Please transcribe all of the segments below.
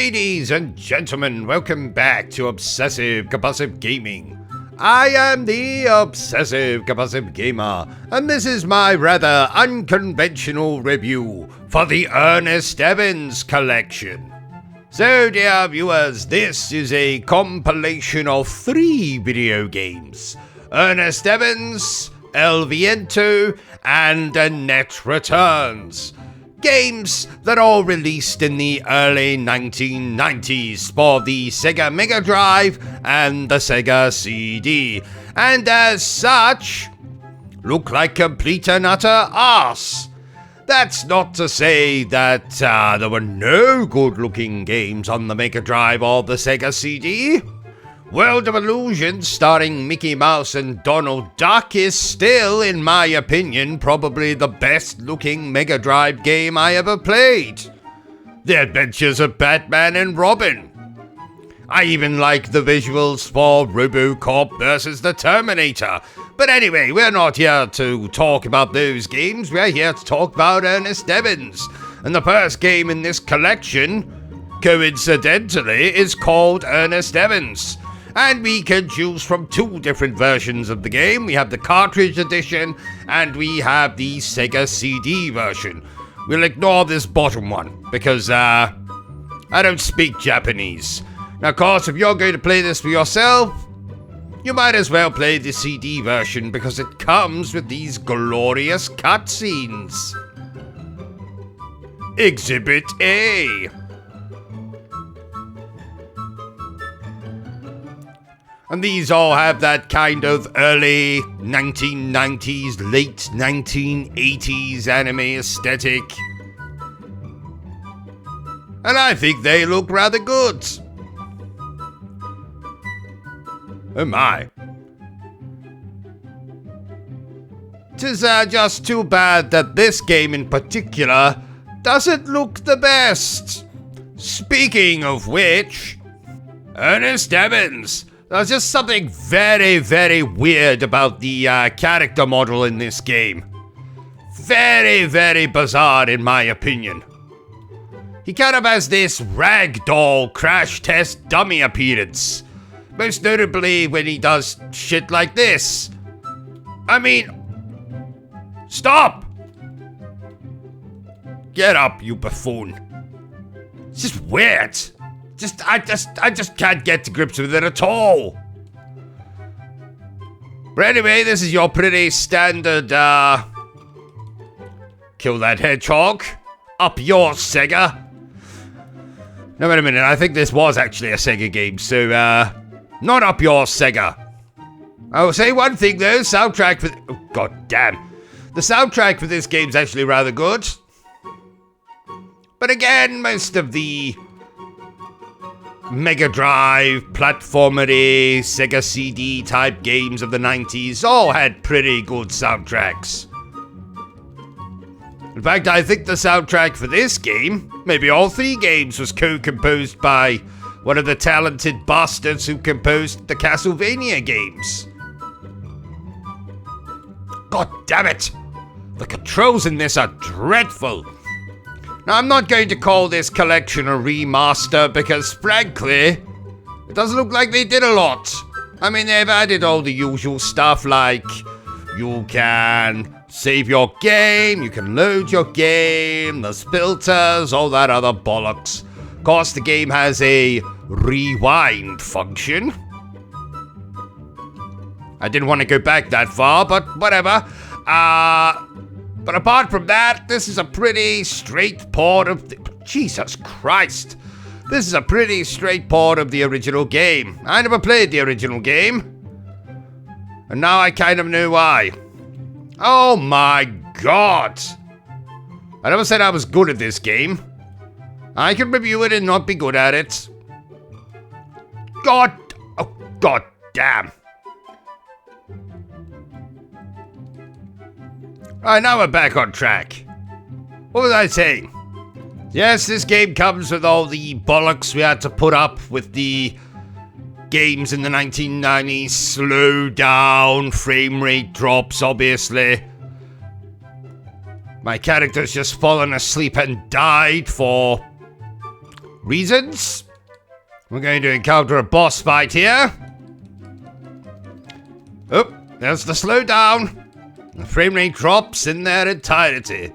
Ladies and gentlemen, welcome back to Obsessive Compulsive Gaming. I am the Obsessive Compulsive Gamer, and this is my rather unconventional review for the EARNEST Evans Collection. So, dear viewers, this is a compilation of 3 video games: EARNEST Evans, El Viento, and Annette Returns. Games that all released in the early 1990s for the Sega Mega Drive and the Sega CD, and as such, look like complete and utter arse. That's not to say that there were no good-looking games on the Mega Drive or the Sega CD. World of Illusion, starring Mickey Mouse and Donald Duck, is still, in my opinion, probably the best-looking Mega Drive game I ever played. The Adventures of Batman and Robin. I even like the visuals for RoboCop vs. the Terminator. But anyway, we're not here to talk about those games, we're here to talk about EARNEST Evans. And the first game in this collection, coincidentally, is called EARNEST Evans. And we can choose from 2 different versions of the game. We have the cartridge edition, and we have the Sega CD version. We'll ignore this bottom one, because, I don't speak Japanese. Now, of course, if you're going to play this for yourself, you might as well play the CD version, because it comes with these glorious cutscenes. Exhibit A. And these all have that kind of early 1990s, late 1980s anime aesthetic. And I think they look rather good. Oh my. It is just too bad that this game in particular doesn't look the best. Speaking of which, EARNEST Evans. There's just something very, very weird about the character model in this game. Very, very bizarre in my opinion. He kind of has this ragdoll crash test dummy appearance. Most notably when he does shit like this. I mean, stop! Get up, you buffoon. It's just weird. I just can't get to grips with it at all. But anyway, this is your pretty standard, kill that hedgehog. Up yours, Sega. No, wait a minute, I think this was actually a Sega game, so, not up yours, Sega. I will say one thing, though, soundtrack for... Oh, god damn. The soundtrack for this game's actually rather good. But again, most of the Mega Drive, platformery, Sega CD type games of the 90s all had pretty good soundtracks. In fact, I think the soundtrack for this game, maybe all 3 games, was co-composed by one of the talented bastards who composed the Castlevania games. God damn it! The controls in this are dreadful. Now, I'm not going to call this collection a remaster because, frankly, it doesn't look like they did a lot. I mean, they've added all the usual stuff like you can save your game, you can load your game, there's filters, all that other bollocks. Of course, the game has a rewind function. I didn't want to go back that far, but whatever. But apart from that, this is a pretty straight port of Jesus Christ. This is a pretty straight port of the original game. I never played the original game. And now I kind of know why. Oh my god. I never said I was good at this game. I can review it and not be good at it. God damn. Alright, now we're back on track. What was I saying? Yes, this game comes with all the bollocks we had to put up with the games in the 1990s. Slow down, frame rate drops, obviously. My character's just fallen asleep and died for reasons. We're going to encounter a boss fight here. Oh, there's the slowdown. The frame rate drops in their entirety.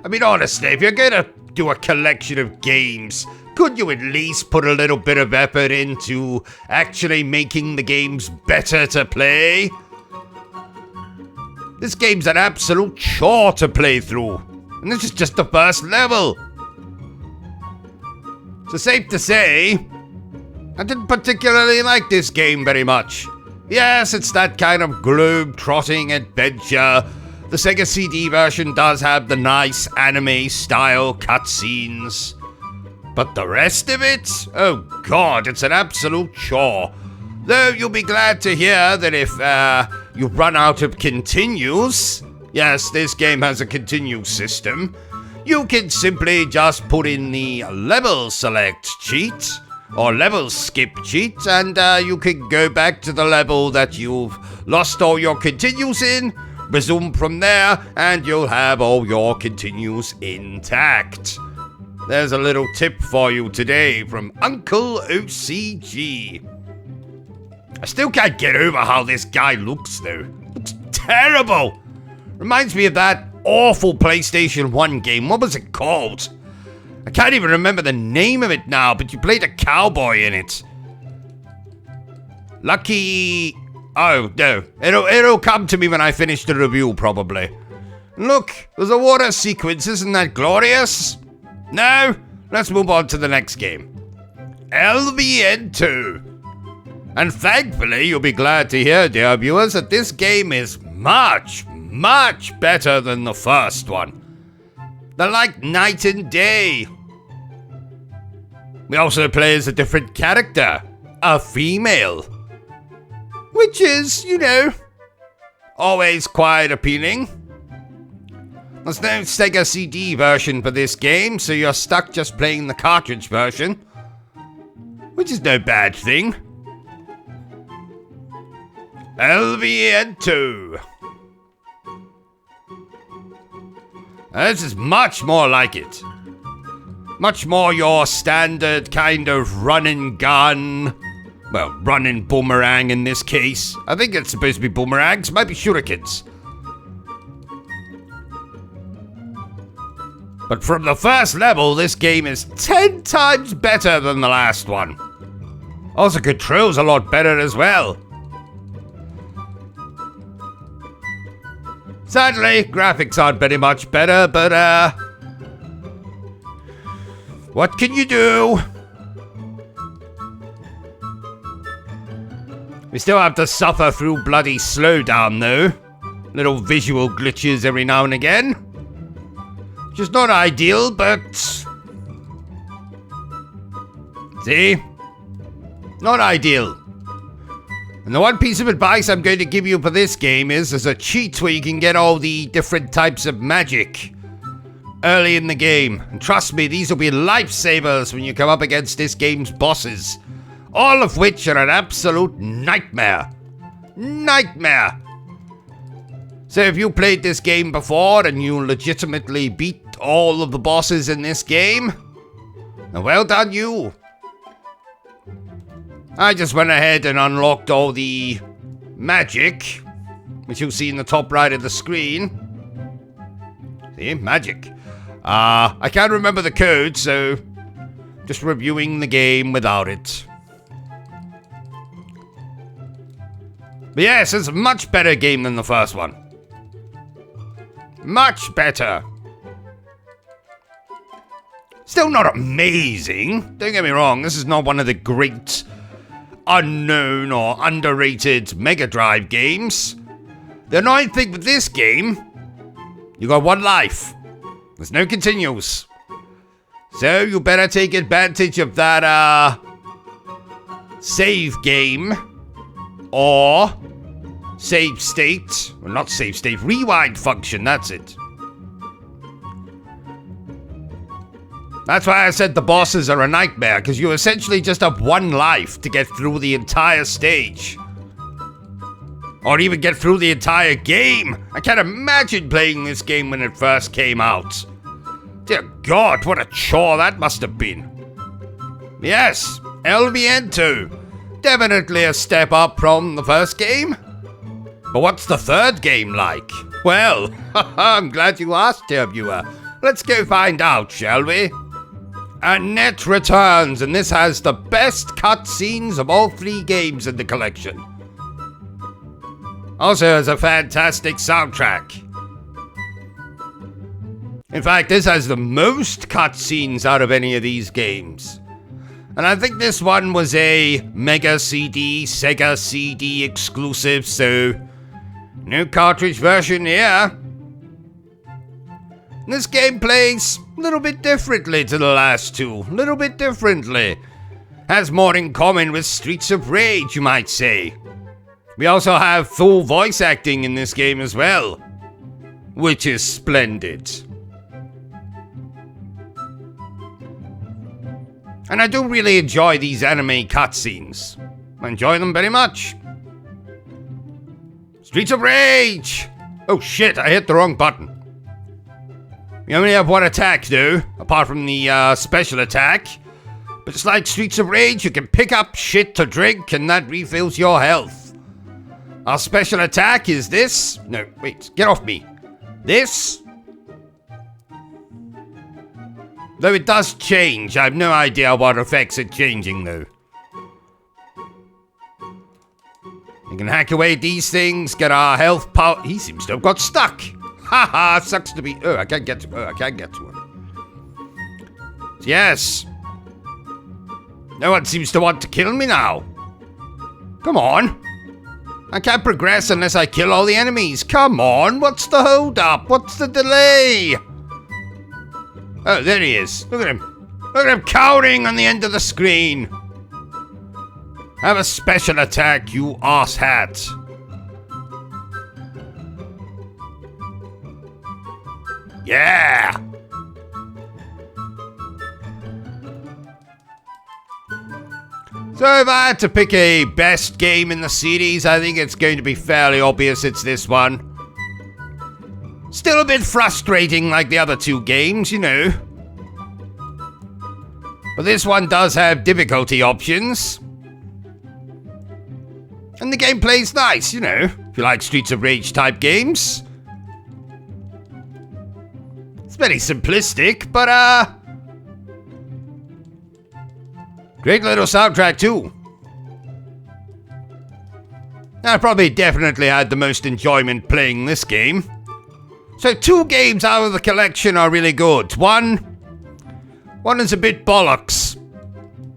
I mean, honestly, if you're going to do a collection of games, could you at least put a little bit of effort into actually making the games better to play? This game's an absolute chore to play through. And this is just the first level. So safe to say, I didn't particularly like this game very much. Yes, it's that kind of globe-trotting adventure. The Sega CD version does have the nice anime-style cutscenes. But the rest of it? Oh god, it's an absolute chore. Though you'll be glad to hear that if you run out of continues, yes, this game has a continue system, you can simply just put in the level select cheat, or level skip cheat, and you can go back to the level that you've lost all your continues in, resume from there, and you'll have all your continues intact. There's a little tip for you today from Uncle OCG. I still can't get over how this guy looks, though. Looks terrible. Reminds me of that awful PlayStation 1 game. What was it called? I can't even remember the name of it now, but you played a cowboy in it. Lucky... Oh, no. It'll come to me when I finish the review, probably. Look, there's a water sequence. Isn't that glorious? No? Let's move on to the next game. LVN2. And thankfully, you'll be glad to hear, dear viewers, that this game is much, much better than the first one. They're like night and day. We also play as a different character, a female. Which is, you know, always quite appealing. There's no Sega CD version for this game, so you're stuck just playing the cartridge version. Which is no bad thing. LVN2. This is much more like it. Much more your standard kind of run and gun. Well, run and boomerang in this case. I think it's supposed to be boomerangs, might be shurikens. But from the first level, this game is 10 times better than the last one. Also, controls a lot better as well. Sadly, graphics aren't very much better, but what can you do? We still have to suffer through bloody slowdown though. Little visual glitches every now and again. Which is not ideal, but... See? Not ideal. And the one piece of advice I'm going to give you for this game is there's a cheat where you can get all the different types of magic early in the game. And trust me, these will be lifesavers when you come up against this game's bosses. All of which are an absolute nightmare. Nightmare! So if you played this game before and you legitimately beat all of the bosses in this game, then well done you. I just went ahead and unlocked all the magic, which you'll see in the top right of the screen. See, magic. I can't remember the code, so just reviewing the game without it. But yes, it's a much better game than the first one. Much better. Still not amazing. Don't get me wrong, this is not one of the great unknown or underrated Mega Drive games. The annoying thing with this game, you got one life. There's no continues. So you better take advantage of that save game or save state. Well, not save state, rewind function, that's it. That's why I said the bosses are a nightmare, because you essentially just have one life to get through the entire stage. Or even get through the entire game. I can't imagine playing this game when it first came out. Dear God, what a chore that must have been. Yes, El Viento. Definitely a step up from the first game. But what's the third game like? Well, I'm glad you asked, dear viewer. Let's go find out, shall we? EARNEST returns, and this has the best cutscenes of all 3 games in the collection. Also has a fantastic soundtrack. In fact, this has the most cutscenes out of any of these games. And I think this one was a Mega CD, Sega CD exclusive, so no cartridge version here. This game plays a little bit differently to the last 2. A little bit differently. Has more in common with Streets of Rage, you might say. We also have full voice acting in this game as well, which is splendid. And I do really enjoy these anime cutscenes. I enjoy them very much. Streets of Rage! Oh shit, I hit the wrong button. We only have 1 attack though, apart from the special attack. But just like Streets of Rage, you can pick up shit to drink and that refills your health. Our special attack is this. No, wait, get off me. This. Though it does change, I have no idea what effects it changing though. You can hack away these things, get our health power. He seems to have got stuck. Haha, sucks to be. Oh, I can't get to. Oh, I can't get to him. Yes. No one seems to want to kill me now. Come on. I can't progress unless I kill all the enemies. Come on, what's the hold up? What's the delay? Oh, there he is. Look at him. Look at him cowering on the end of the screen. Have a special attack, you arsehat. Yeah! So if I had to pick a best game in the series, I think it's going to be fairly obvious it's this one. Still a bit frustrating like the other 2 games, you know. But this one does have difficulty options. And the gameplay's nice, you know, if you like Streets of Rage type games. It's very simplistic, but great little soundtrack too. I probably definitely had the most enjoyment playing this game. So 2 games out of the collection are really good. One is a bit bollocks.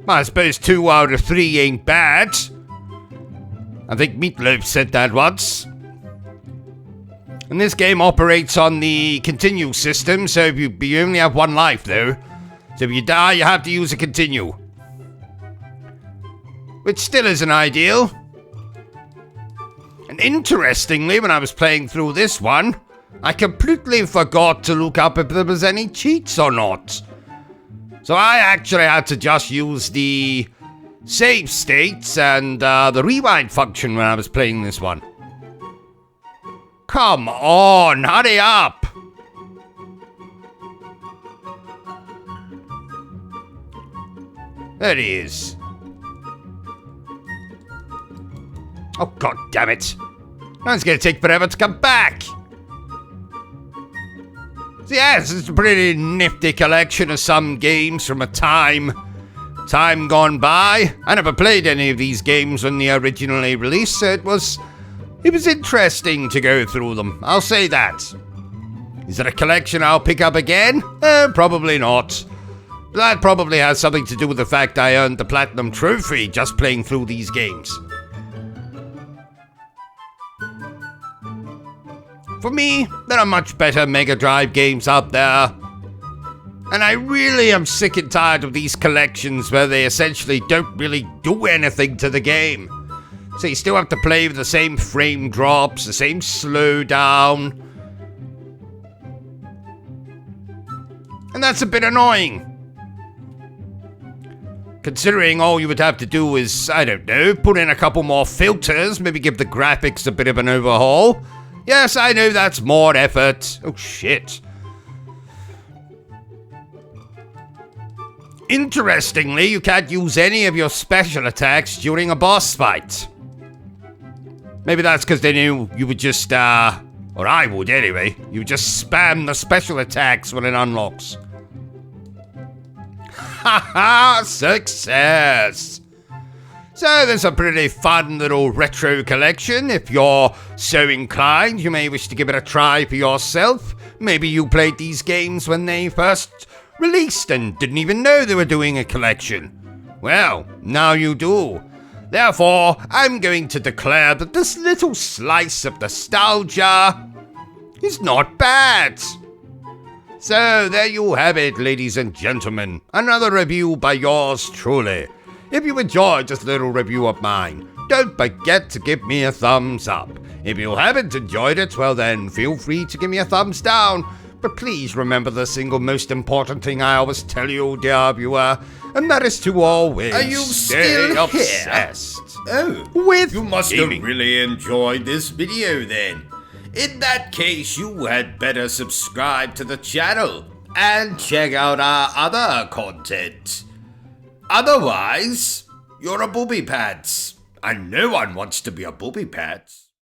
Well, I suppose 2 out of 3 ain't bad. I think Meatloaf said that once. And this game operates on the continue system, so if you only have 1 life though. So if you die, you have to use a continue. Which still isn't ideal. And interestingly, when I was playing through this one, I completely forgot to look up if there was any cheats or not. So I actually had to just use the save states and the rewind function when I was playing this one. Come on, hurry up! There he is. Oh, god damn it. Now it's gonna take forever to come back. So yes, it's a pretty nifty collection of some games from a time gone by. I never played any of these games when they originally released, so it was interesting to go through them. I'll say that. Is it a collection I'll pick up again? Probably not. That probably has something to do with the fact I earned the Platinum Trophy just playing through these games. For me, there are much better Mega Drive games out there. And I really am sick and tired of these collections where they essentially don't really do anything to the game. So you still have to play with the same frame drops, the same slowdown. And that's a bit annoying. Considering all you would have to do is, I don't know, put in a couple more filters, maybe give the graphics a bit of an overhaul. Yes, I know that's more effort. Oh, shit. Interestingly, you can't use any of your special attacks during a boss fight. Maybe that's because they knew you would just, or I would anyway, you would just spam the special attacks when it unlocks. Haha, success! So there's a pretty fun little retro collection. If you're so inclined, you may wish to give it a try for yourself. Maybe you played these games when they first released and didn't even know they were doing a collection. Well, now you do. Therefore, I'm going to declare that this little slice of nostalgia is not bad. So there you have it, ladies and gentlemen. Another review by yours truly. If you enjoyed this little review of mine, don't forget to give me a thumbs up. If you haven't enjoyed it, well then, feel free to give me a thumbs down. But please remember the single most important thing I always tell you, dear viewer, and that is to always stay obsessed. Oh, with you must gaming. have really enjoyed this video then. In that case, you had better subscribe to the channel and check out our other content. Otherwise, you're a booby pants, and no one wants to be a booby pants.